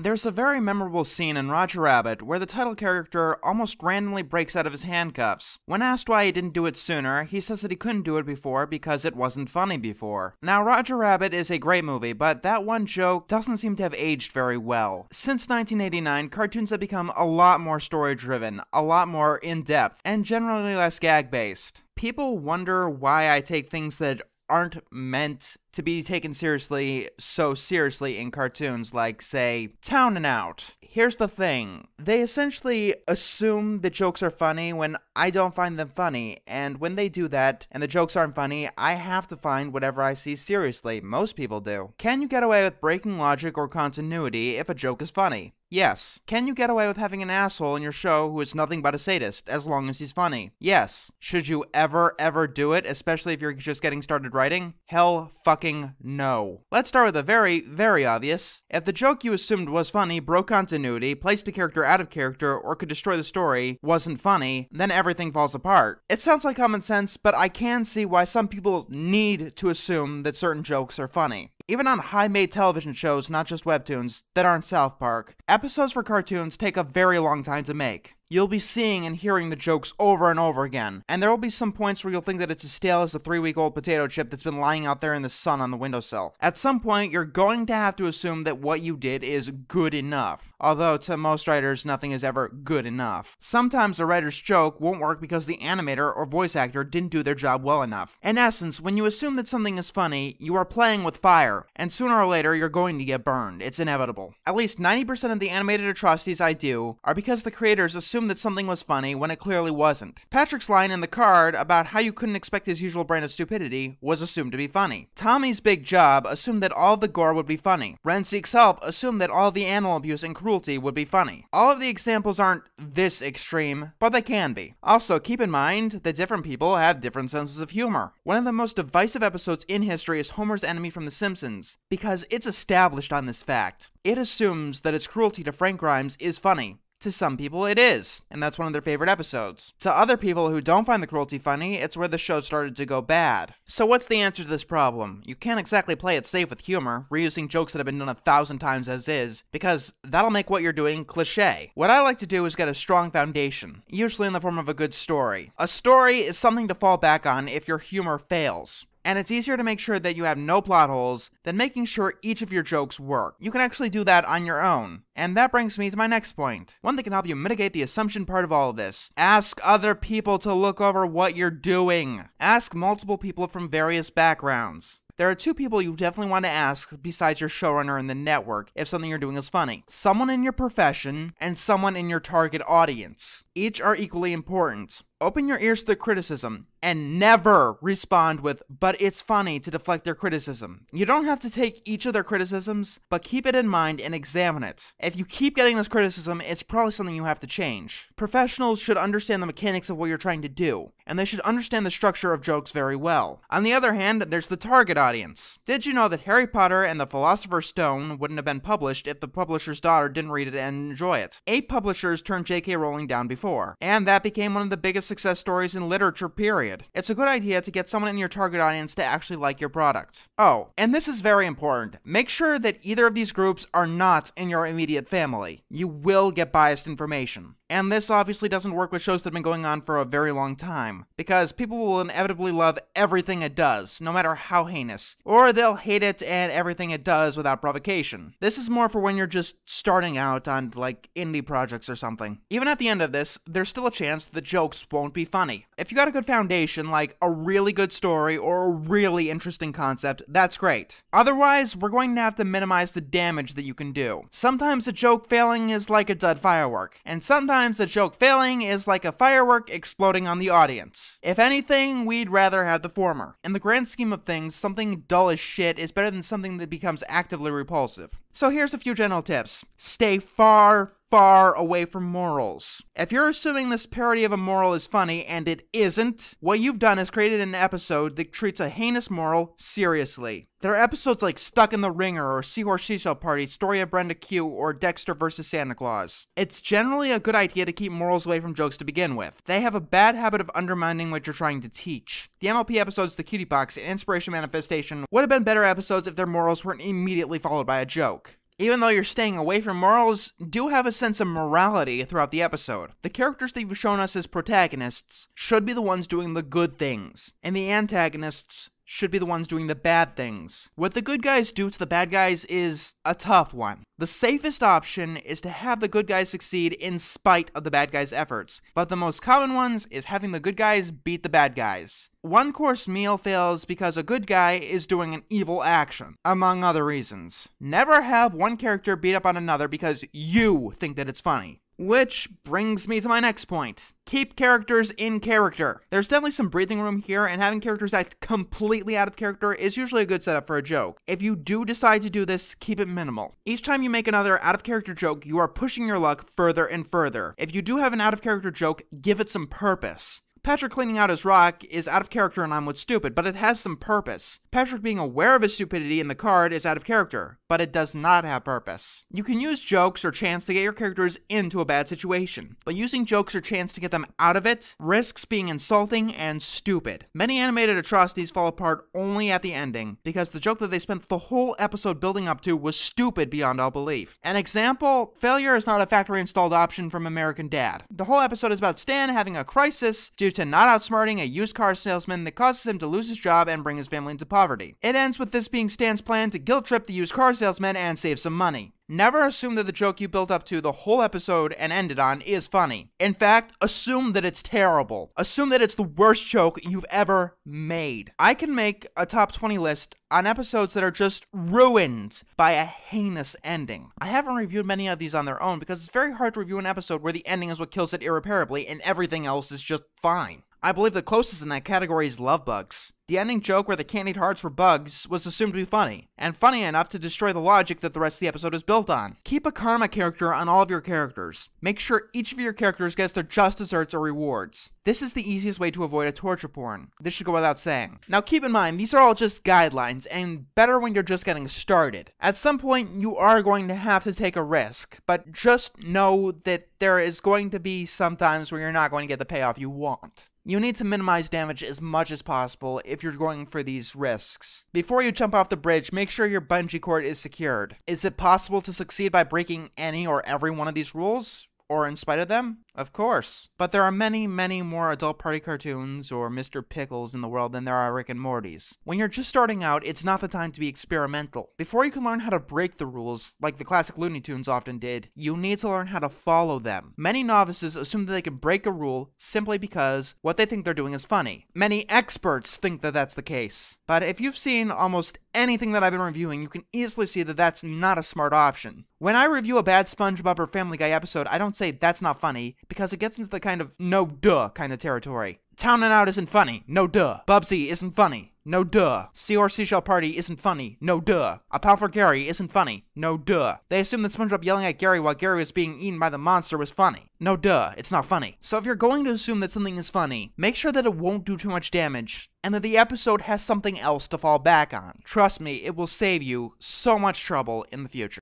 There's a very memorable scene in Roger Rabbit where the title character almost randomly breaks out of his handcuffs. When asked why he didn't do it sooner, he says that he couldn't do it before because it wasn't funny before. Now, Roger Rabbit is a great movie, but that one joke doesn't seem to have aged very well. Since 1989, cartoons have become a lot more story-driven, a lot more in-depth, and generally less gag-based. People wonder why I take things that aren't meant to be taken seriously so seriously in cartoons, like, say, Town and Out. Here's the thing. They essentially assume that jokes are funny when I don't find them funny, and when they do that, and the jokes aren't funny, I have to find whatever I see seriously. Most people do. Can you get away with breaking logic or continuity if a joke is funny? Yes. Can you get away with having an asshole in your show who is nothing but a sadist, as long as he's funny? Yes. Should you ever do it, especially if you're just getting started writing? Hell fucking no. Let's start with the very obvious. If the joke you assumed was funny broke continuity, placed a character out of character, or could destroy the story, wasn't funny, then everything falls apart. It sounds like common sense, but I can see why some people need to assume that certain jokes are funny. Even on high-made television shows, not just webtoons, that aren't South Park, episodes for cartoons take a very long time to make. You'll be seeing and hearing the jokes over and over again, and there will be some points where you'll think that it's as stale as a 3-week-old potato chip that's been lying out there in the sun on the windowsill. At some point, you're going to have to assume that what you did is good enough, although to most writers, nothing is ever good enough. Sometimes a writer's joke won't work because the animator or voice actor didn't do their job well enough. In essence, when you assume that something is funny, you are playing with fire, and sooner or later, you're going to get burned. It's inevitable. At least 90% of the animated atrocities I do are because the creators assumed that something was funny when it clearly wasn't. Patrick's line in the card about how you couldn't expect his usual brand of stupidity was assumed to be funny. Tommy's Big Job assumed that all of the gore would be funny. Ren Seeks Help assumed that all of the animal abuse and cruelty would be funny. All of the examples aren't this extreme, but they can be. Also, keep in mind that different people have different senses of humor. One of the most divisive episodes in history is Homer's Enemy from The Simpsons, because it's established on this fact. It assumes that its cruelty to Frank Grimes is funny. To some people, it is, and that's one of their favorite episodes. To other people who don't find the cruelty funny, it's where the show started to go bad. So what's the answer to this problem? You can't exactly play it safe with humor, reusing jokes that have been done 1,000 times as is, because that'll make what you're doing cliché. What I like to do is get a strong foundation, usually in the form of a good story. A story is something to fall back on if your humor fails. And it's easier to make sure that you have no plot holes than making sure each of your jokes work. You can actually do that on your own. And that brings me to my next point. One that can help you mitigate the assumption part of all of this. Ask other people to look over what you're doing. Ask multiple people from various backgrounds. There are 2 people you definitely want to ask besides your showrunner and the network if something you're doing is funny. Someone in your profession and someone in your target audience. Each are equally important. Open your ears to the criticism and never respond with, "but it's funny," to deflect their criticism. You don't have to take each of their criticisms, but keep it in mind and examine it. If you keep getting this criticism, it's probably something you have to change. Professionals should understand the mechanics of what you're trying to do, and they should understand the structure of jokes very well. On the other hand, there's the target audience. Did you know that Harry Potter and the Philosopher's Stone wouldn't have been published if the publisher's daughter didn't read it and enjoy it? 8 publishers turned J.K. Rowling down before, and that became one of the biggest success stories in literature, period. It's a good idea to get someone in your target audience to actually like your product. Oh, and this is very important. Make sure that either of these groups are not in your immediate family. You will get biased information. And this obviously doesn't work with shows that have been going on for a very long time, because people will inevitably love everything it does, no matter how heinous, or they'll hate it and everything it does without provocation. This is more for when you're just starting out on, like, indie projects or something. Even at the end of this, there's still a chance the jokes won't be funny. If you got a good foundation, like a really good story or a really interesting concept, that's great. Otherwise, we're going to have to minimize the damage that you can do. Sometimes a joke failing is like a dud firework, and sometimes a joke failing is like a firework exploding on the audience. If anything, we'd rather have the former. In the grand scheme of things, something dull as shit is better than something that becomes actively repulsive. So here's a few general tips. Stay far away from morals. If you're assuming this parody of a moral is funny and it isn't, what you've done is created an episode that treats a heinous moral seriously. There are episodes like Stuck in the Ringer or Seahorse Seashell Party, Story of Brenda Q, or Dexter vs. Santa Claus. It's generally a good idea to keep morals away from jokes to begin with. They have a bad habit of undermining what you're trying to teach. The MLP episodes The Cutie Box and Inspiration Manifestation would have been better episodes if their morals weren't immediately followed by a joke. Even though you're staying away from morals, do have a sense of morality throughout the episode. The characters that you've shown us as protagonists should be the ones doing the good things, and the antagonists should be the ones doing the bad things. What the good guys do to the bad guys is a tough one. The safest option is to have the good guys succeed in spite of the bad guys' efforts, but the most common ones is having the good guys beat the bad guys. One course meal fails because a good guy is doing an evil action, among other reasons. Never have one character beat up on another because you think that it's funny. Which brings me to my next point. Keep characters in character. There's definitely some breathing room here, and having characters act completely out of character is usually a good setup for a joke. If you do decide to do this, keep it minimal. Each time you make another out-of-character joke, you are pushing your luck further and further. If you do have an out-of-character joke, give it some purpose. Patrick cleaning out his rock is out of character and I'm what's stupid, but it has some purpose. Patrick being aware of his stupidity in the card is out of character, but it does not have purpose. You can use jokes or chants to get your characters into a bad situation, but using jokes or chants to get them out of it risks being insulting and stupid. Many animated atrocities fall apart only at the ending, because the joke that they spent the whole episode building up to was stupid beyond all belief. An example, failure is not a factory installed option from American Dad. The whole episode is about Stan having a crisis due to not outsmarting a used car salesman that causes him to lose his job and bring his family into poverty. It ends with this being Stan's plan to guilt trip the used car salesman and save some money. Never assume that the joke you built up to the whole episode and ended on is funny. In fact, assume that it's terrible. Assume that it's the worst joke you've ever made. I can make a top 20 list on episodes that are just ruined by a heinous ending. I haven't reviewed many of these on their own because it's very hard to review an episode where the ending is what kills it irreparably and everything else is just fine. I believe the closest in that category is Love Bugs. The ending joke where the candied hearts were bugs was assumed to be funny, and funny enough to destroy the logic that the rest of the episode is built on. Keep a karma character on all of your characters. Make sure each of your characters gets their just desserts or rewards. This is the easiest way to avoid a torture porn. This should go without saying. Now keep in mind, these are all just guidelines, and better when you're just getting started. At some point, you are going to have to take a risk, but just know that there is going to be some times where you're not going to get the payoff you want. You need to minimize damage as much as possible if you're going for these risks. Before you jump off the bridge, make sure your bungee cord is secured. Is it possible to succeed by breaking any or every one of these rules? Or in spite of them? Of course. But there are many, many more adult party cartoons or Mr. Pickles in the world than there are Rick and Morty's. When you're just starting out, it's not the time to be experimental. Before you can learn how to break the rules, like the classic Looney Tunes often did, you need to learn how to follow them. Many novices assume that they can break a rule simply because what they think they're doing is funny. Many experts think that that's the case. But if you've seen almost anything that I've been reviewing, you can easily see that that's not a smart option. When I review a bad SpongeBob or Family Guy episode, I don't say that's not funny, because it gets into the kind of no duh kind of territory. Town and Out isn't funny, no duh. Bubsy isn't funny, no duh. Sea or Seashell Party isn't funny, no duh. A Pal for Gary isn't funny, no duh. They assume that SpongeBob yelling at Gary while Gary was being eaten by the monster was funny. No duh, it's not funny. So if you're going to assume that something is funny, make sure that it won't do too much damage, and that the episode has something else to fall back on. Trust me, it will save you so much trouble in the future.